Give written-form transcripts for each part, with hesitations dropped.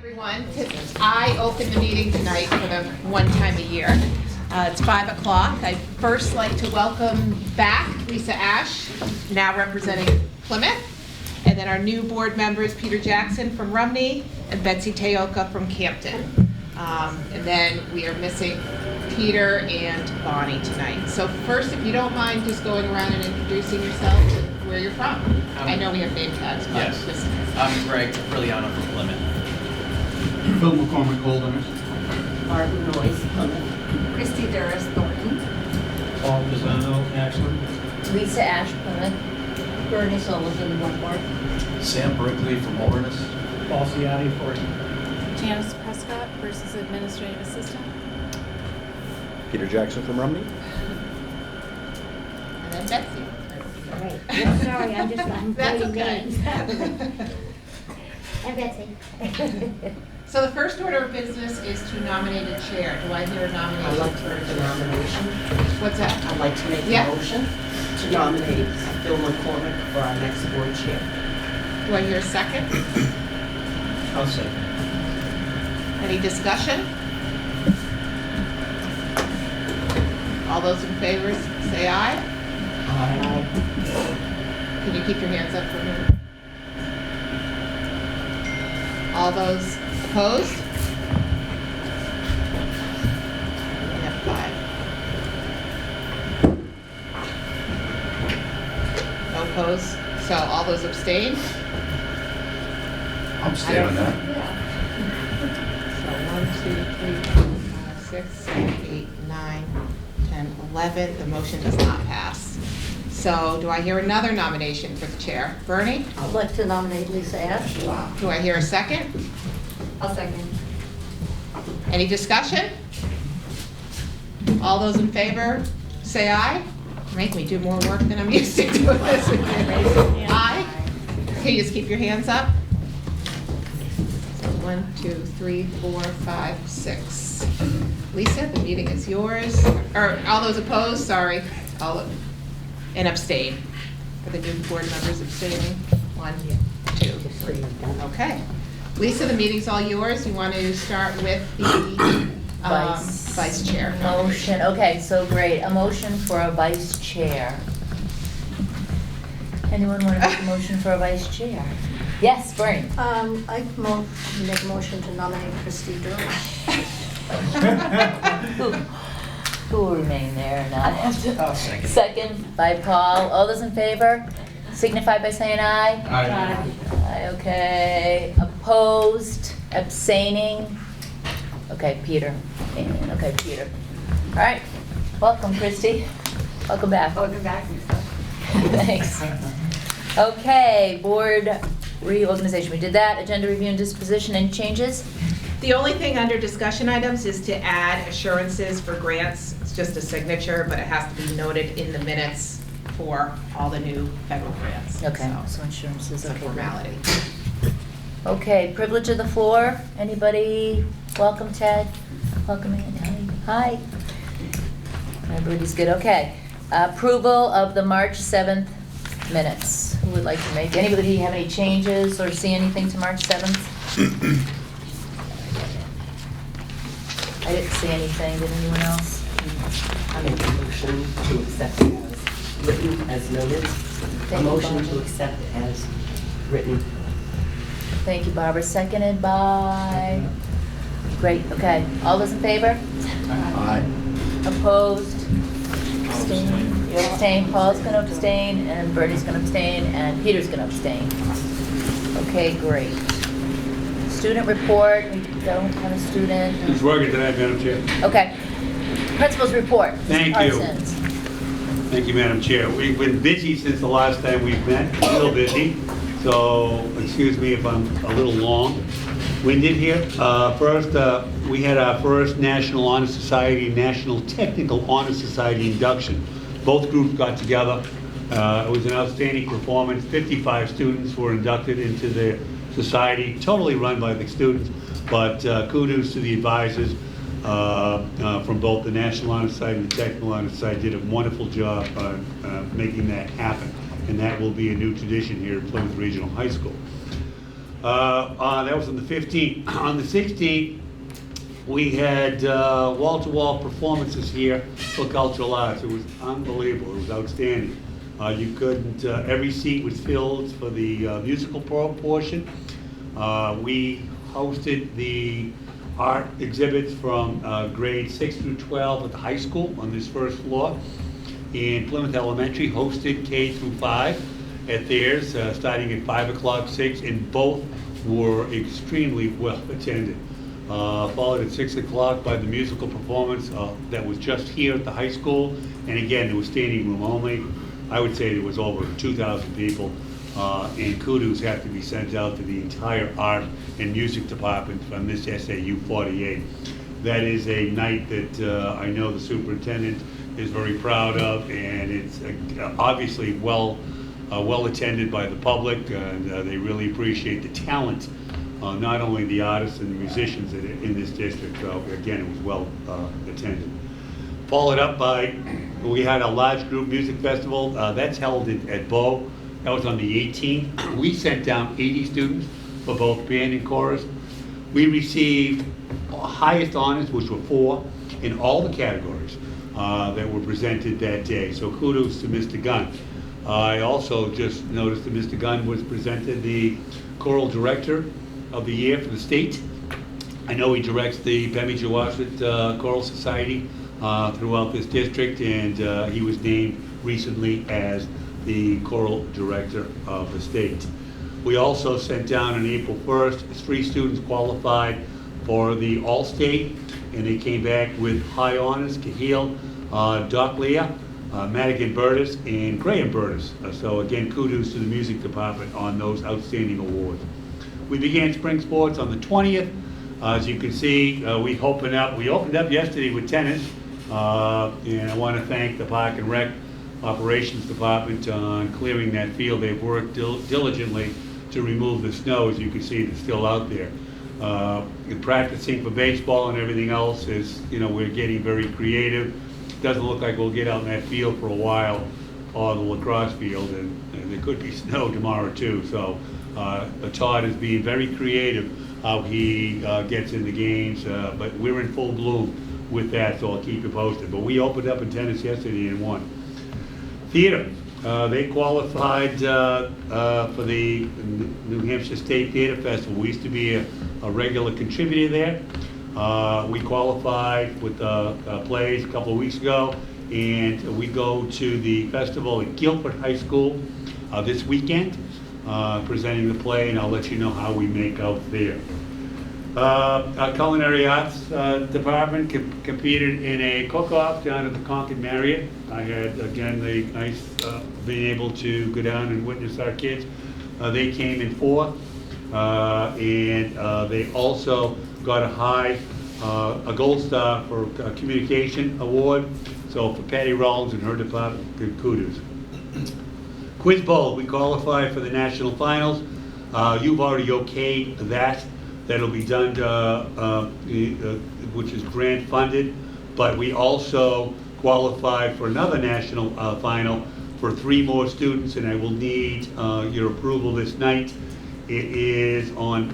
Everyone, I open the meeting tonight for the one time a year. It's 5 o'clock. I'd first like to welcome back Lisa Ash, now representing Plymouth, and then our new board members, Peter Jackson from Rumney and Betsy Teoka from Campton. And then we are missing Peter and Bonnie tonight. So first, if you don't mind just going around and introducing yourself and where you're from. I know we have name tags, but Yes. just... I'm Greg Brilliano from Plymouth. Phil McCormick, Holderness. Martin Noyes, Plymouth. Christy Durris, Thornton. Paul Pisano, Ashland. Lisa Ash, Plymouth. Bernie Sullivan, Wentworth. Sam Brickley from Holderness. Paul Ciatti, Fort. Janice Prescott versus Administrative Assistant. Peter Jackson from Rumney. And then Betsy. All right. Yeah, sorry, I'm That's writing okay. names. I'm Betsy. So the first order of business is to nominate a chair. Do I hear a nomination? I'd like to make a nomination. What's that? I'd like to make Yeah. a motion to nominate Phil McCormick for our next board chair. Do I hear a second? I'll say. Any discussion? All those in favor say aye. Can you keep your hands up for a minute? All those opposed? We have 5. No opposed? So all those abstain? I'm staying on that. So 1, 2, 3, 4, 5, 6, 7, 8, 9, 10, 11. The motion does not pass. So do I hear another nomination for the chair? Bernie? I'd like to nominate Lisa Ash. Do I hear a second? I'll second. Any discussion? All those in favor, say aye. Make me do more work than I'm used to doing this. Aye. Can you just keep your hands up? So 1, 2, 3, 4, 5, 6. Lisa, the meeting is yours. Or all those opposed, sorry. And abstain. For the new board members abstaining. 1, 2, 3. Okay. Lisa, the meeting's all yours. You want to start with the vice chair? Motion, okay, so great, a motion for a vice chair. Anyone want to make a motion for a vice chair? Yes, Bernie. I make a motion to nominate Christy Durris. Who will remain there and not have to? I'll second. Second by Paul, all those in favor, signify by saying aye. Aye. Aye, okay, opposed, abstaining, okay, Peter, okay, Peter. All right, welcome, Christy, welcome back. Welcome back, Lisa. Thanks. Okay, board reorganization, we did that, agenda review and disposition, any changes? The only thing under discussion items is to add assurances for grants. It's just a signature, but it has to be noted in the minutes for all the new federal grants. Okay, So so insurances, it's a okay. formality. Okay, privilege of the floor, anybody? Welcome, Ted. Welcome in. Hi. Everybody's good, okay. Approval of the March 7th minutes. Who would like to make, anybody have any changes or see anything to March 7th? I didn't see anything, did anyone else? I make a motion to accept as written as noted. A motion to accept as written. Thank you, Barbara. Seconded by? Great, okay. All those in favor? Aye. Opposed? Abstain? You abstain, Paul's gonna abstain, and Bertie's gonna abstain, and Peter's gonna abstain. Okay, great. Student report, we don't have a student. It's working tonight, Madam Chair. Okay. Principal's report. Mr. Thank you. Parsons. Thank you, Madam Chair. We've been busy since the last time we've met, still busy, so excuse me if I'm a little long-winded here. First, we had our first National Honor Society, National Technical Honor Society induction. Both groups got together. It was an outstanding performance. 55 students were inducted into the society, totally run by the students, but kudos to the advisors from both the National Honor Society and the Technical Honor Society. Did a wonderful job making that happen, and that will be a new tradition here at Plymouth Regional High School. That was on the 15th. On the 16th, we had wall-to-wall performances here for cultural arts. It was unbelievable. It was outstanding. You couldn't, every seat was filled for the musical portion. We hosted the art exhibits from grades 6 through 12 at the high school on this first floor. And Plymouth Elementary hosted K through 5 at theirs, starting at 5 o'clock, 6, and both were extremely well attended. Followed at 6 o'clock by the musical performance that was just here at the high school. And again, it was standing room only. I would say there was over 2,000 people. And kudos have to be sent out to the entire art and music department from this SAU 48. That is a night that I know the superintendent is very proud of, and it's obviously well attended by the public, and they really appreciate the talent, not only the artists and the musicians in this district. So again, it was well attended. Followed up by, we had a large group music festival that's held at Bow. That was on the 18th. We sent down 80 students for both band and chorus. We received highest honors, which were 4 in all the categories that were presented that day. So kudos to Mr. Gunn. I also just noticed that Mr. Gunn was presented the choral director of the year for the state. I know he directs the Pemi Choral Society throughout this district, and he was named recently as the choral director of the state. We also sent down on April 1st, 3 students qualified for the All-State, and they came back with high honors: Cahill, Doc Leah, Madigan Burtis, and Graham Burtis. So again, kudos to the music department on those outstanding awards. We began spring sports on the 20th. As you can see, we opened up yesterday with tennis, and I want to thank the Park and Rec Operations Department on clearing that field. They've worked diligently to remove the snow. As you can see, it's still out there. Practicing for baseball and everything else is, we're getting very creative. Doesn't look like we'll get out in that field for a while, or the lacrosse field, and there could be snow tomorrow too. So Todd is being very creative how he gets in the games, but we're in full bloom with that, so I'll keep you posted. But we opened up in tennis yesterday and won. Theater, they qualified for the New Hampshire State Theater Festival. We used to be a regular contributor there. We qualified with plays a couple of weeks ago, and we go to the festival at Guilford High School this weekend, presenting the play, and I'll let you know how we make out there. Our culinary arts department competed in a cook-off down at the Concord Marriott. I had, again, the nice being able to go down and witness our kids. They came in 4th, and they also got a gold star for a communication award. So for Patty Rollins and her department, good kudos. Quiz Bowl, we qualified for the national finals. You've already okayed that. That'll be done, which is grant funded, but we also qualified for another national final for 3 more students, and I will need your approval this night. It is on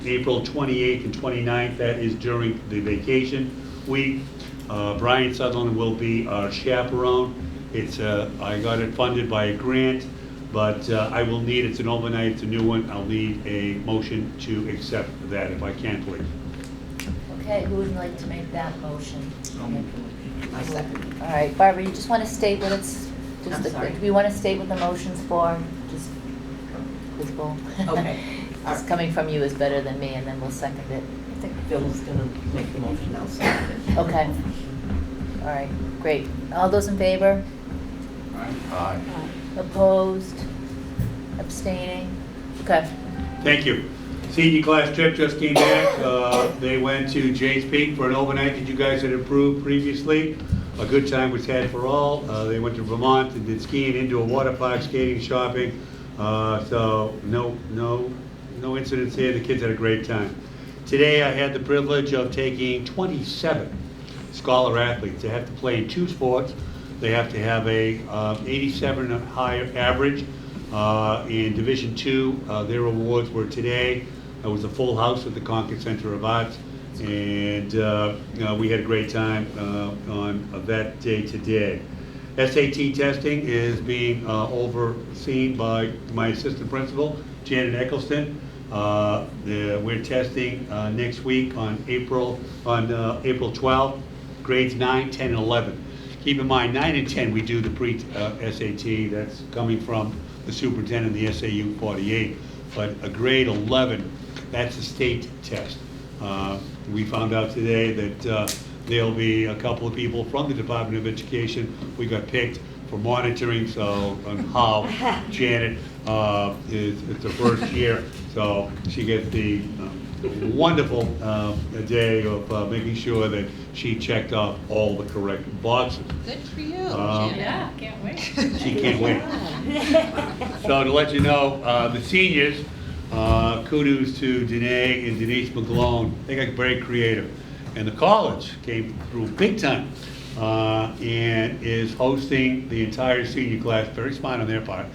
April 28th and 29th. That is during the vacation week. Brian Sutherland will be our chaperone. I got it funded by a grant, but I will need, it's an overnight, it's a new one, I'll need a motion to accept that if I can, please. Okay, who would like to make that motion? I second. All right, Barbara, you just want to state what it's, I'm sorry. do we want to state what the motion's for? Just quiz bowl. Okay. It's coming from you is better than me, and then we'll second it. I think Phil's gonna make the motion, I'll second it. Okay. All right, great. All those in favor? Aye. Opposed? Abstaining? Okay. Thank you. Senior class trip just came back. They went to Jays Peak for an overnight that you guys had approved previously. A good time was had for all. They went to Vermont and did skiing, indoor water park, skating, shopping. So no incidents here. The kids had a great time. Today I had the privilege of taking 27 scholar athletes. They have to play in 2 sports. They have to have a 87 or higher average. In Division II, their awards were today. It was a full house at the Concord Center of Arts, and we had a great time on that day today. SAT testing is being overseen by my assistant principal, Janet Eccleston. We're testing next week on April 12th, grades 9, 10, and 11. Keep in mind, 9 and 10, we do the pre-SAT. That's coming from the superintendent, the SAU 48. But a grade 11, that's a state test. We found out today that there'll be a couple of people from the Department of Education. We got picked for monitoring, so on how Janet it's her first year, so she gets the wonderful day of making sure that she checked off all the correct boxes. Good for you, Janet. Yeah, can't wait. She can't wait. So to let you know, the seniors, kudos to Danae and Denise McGlone. They got very creative. And the college came through big time and is hosting the entire senior class, very smart on their part.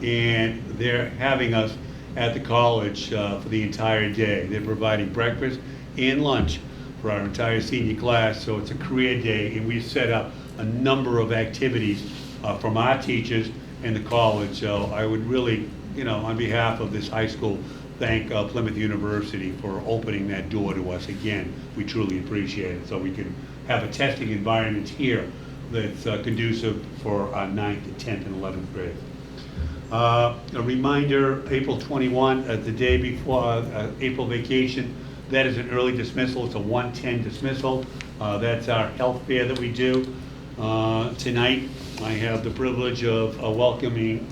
And they're having us at the college for the entire day. They're providing breakfast and lunch for our entire senior class, so it's a career day, and we've set up a number of activities from our teachers and the college. So I would really, on behalf of this high school, thank Plymouth University for opening that door to us again. We truly appreciate it, so we can have a testing environment here that's conducive for our 9th, 10th, and 11th grade. A reminder, April 21, the day before April vacation, that is an early dismissal. It's a 1:10 dismissal. That's our health fair that we do. Tonight, I have the privilege of welcoming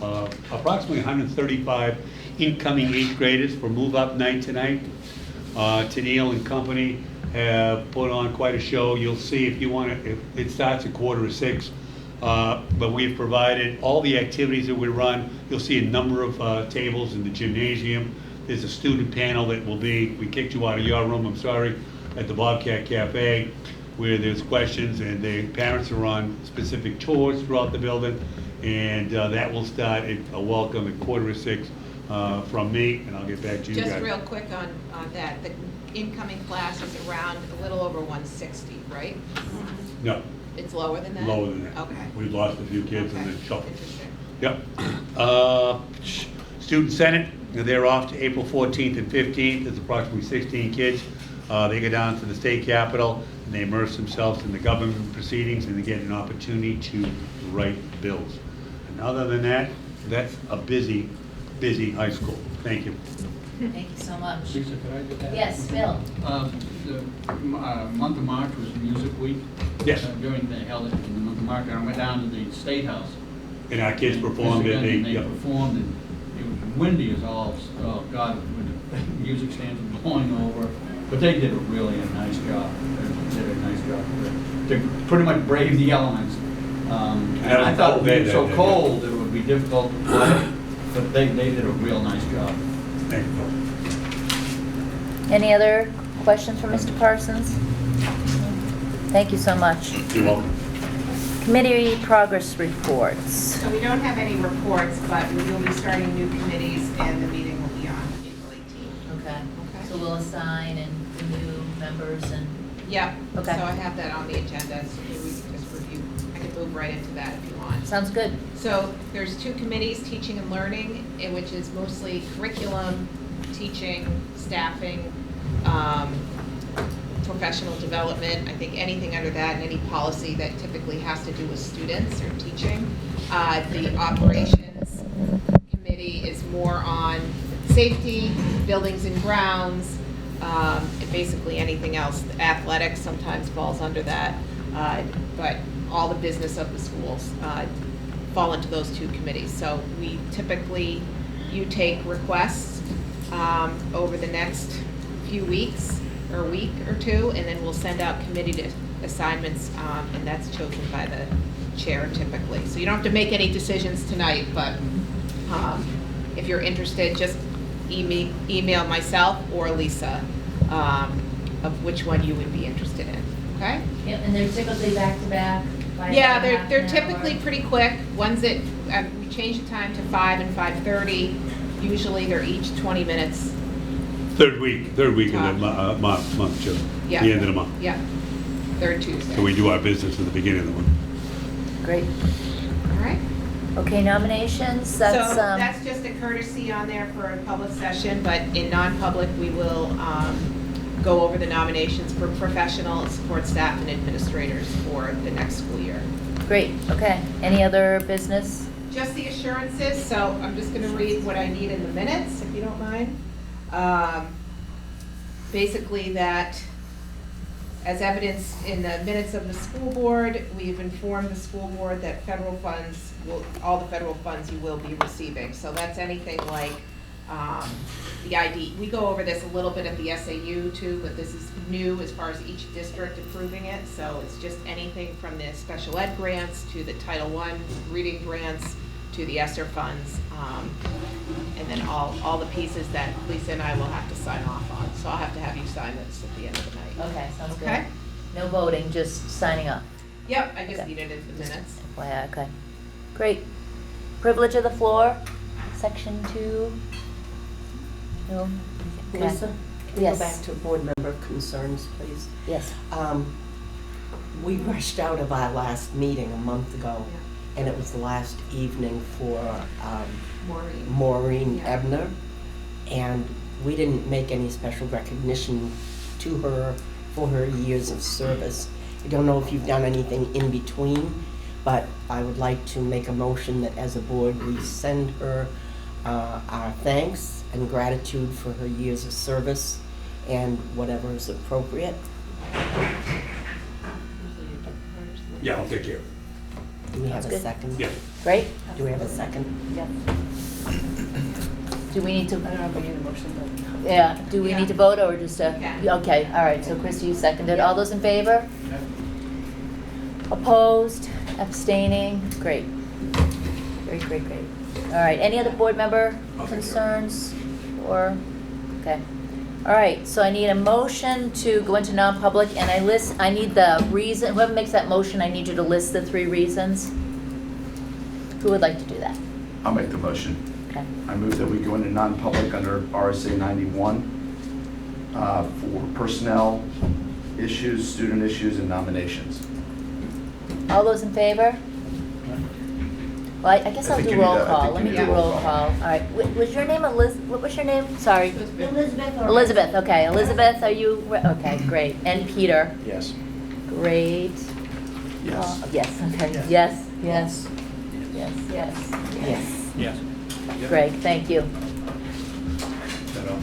approximately 135 incoming 8th graders for move-up night tonight. Tennille and company have put on quite a show. You'll see if you want to, it starts at 5:45. But we've provided all the activities that we run. You'll see a number of tables in the gymnasium. There's a student panel that will be, we kicked you out of your room, I'm sorry, at the Bobcat Cafe, where there's questions, and the parents are on specific tours throughout the building. And that will start at a welcome at 5:45 from me, and I'll get back to you guys. Just real quick on that, the incoming class is around a little over 160, right? No, It's lower than that? lower than that. Okay. We've lost a few kids and Okay. then shuffled. Interesting. Yep. Student Senate, they're off to April 14th and 15th. There's approximately 16 kids. They go down to the state capitol and they immerse themselves in the government proceedings, and they get an opportunity to write bills. And other than that, that's a busy, busy high school. Thank you. Thank you so much. Lisa, could I just add? Yes, Bill. The month of March was Music Week. Yes. They held it in the month of March, and I went down to the State House. And our kids performed it. And they Yep. performed, and it was windy as all, oh God, when the music stands were blowing over. But they did a really nice job. They did a nice job. They pretty much braved the elements. And I thought it would be so cold that it would be difficult to play, but they did a real nice job. Thank you. Any other questions for Mr. Parsons? Thank you so much. You're welcome. Committee progress reports. So we don't have any reports, but we will be starting new committees, and the meeting will be on April 18th. Okay. Okay. So we'll assign and renew members and, Yep. Okay. So I have that on the agenda, so maybe we can just review. I can move right into that if you want. sounds good. So there's two committees, teaching and learning, which is mostly curriculum, teaching, staffing, professional development. I think anything under that and any policy that typically has to do with students or teaching. The operations committee is more on safety, buildings and grounds, and basically anything else. Athletics sometimes falls under that, but all the business of the schools fall into those two committees. So we typically, you take requests over the next few weeks or a week or two, and then we'll send out committee assignments, and that's chosen by the chair typically. So you don't have to make any decisions tonight, but if you're interested, just email myself or Lisa of which one you would be interested in, okay? Yep, and they're typically back-to-back. Yeah, they're typically pretty quick. Ones that, we change the time to 5 and 5:30. Usually they're each 20 minutes. Third week of the month, Joe. Yeah. The end of the month. Yeah, third Tuesday. So we do our business at the beginning of the month. Great. All right. Okay, nominations, So that's, that's just a courtesy on there for a public session, but in non-public, we will go over the nominations for professional support staff and administrators for the next school year. great, okay. Any other business? Just the assurances, so I'm just gonna read what I need in the minutes, if you don't mind. Basically that, as evidenced in the minutes of the school board, we've informed the school board that federal funds, all the federal funds you will be receiving. So that's anything like the ID. We go over this a little bit at the SAU too, but this is new as far as each district approving it. So it's just anything from the special ed grants to the Title I reading grants to the ESSER funds. And then all the pieces that Lisa and I will have to sign off on. So I'll have to have you sign this at the end of the night. Okay, sounds good. Okay? No voting, just signing up. Yep, I just Okay. needed it in the minutes. FYI, okay. Great. Privilege of the floor, section 2. No? Okay. Lisa, can we go Yes. back to board member concerns, please? Yes. We rushed out of our last meeting a month ago, and it was the last evening for Maureen. Maureen Yeah. Ebner, and we didn't make any special recognition to her for her years of service. I don't know if you've done anything in between, but I would like to make a motion that as a board, we send her our thanks and gratitude for her years of service and whatever is appropriate. Yeah, I'll take care of it. Do we have Sounds a good. second? Yeah. Great. Do we have a second? Yeah. Do we need to? I don't know if we need a motion, but. Yeah, do we Yeah. need to vote or just a? Yeah. Okay, all right, so Christie, you seconded. All those in favor? Opposed, abstaining, great. Great, great, great. All right, any other board member concerns or, okay. All right, so I need a motion to go into non-public and I need the reason, whoever makes that motion, I need you to list the 3 reasons. Who would like to do that? I'll make the motion. Okay, I move that we go into non-public under RSA 91 for personnel issues, student issues, and nominations. all those in favor? Well, I guess I I'll think do you need roll a- I call. think Let you me need do a roll roll call. call. All right, was your name what was your name? Sorry. Elizabeth or? Elizabeth, okay. Elizabeth, are you, okay, great. And Peter? Yes. Great. Yes. Yes, okay. Yes. Yes, yes, yes, yes. Yes. Yes. Greg, thank you. Is that all?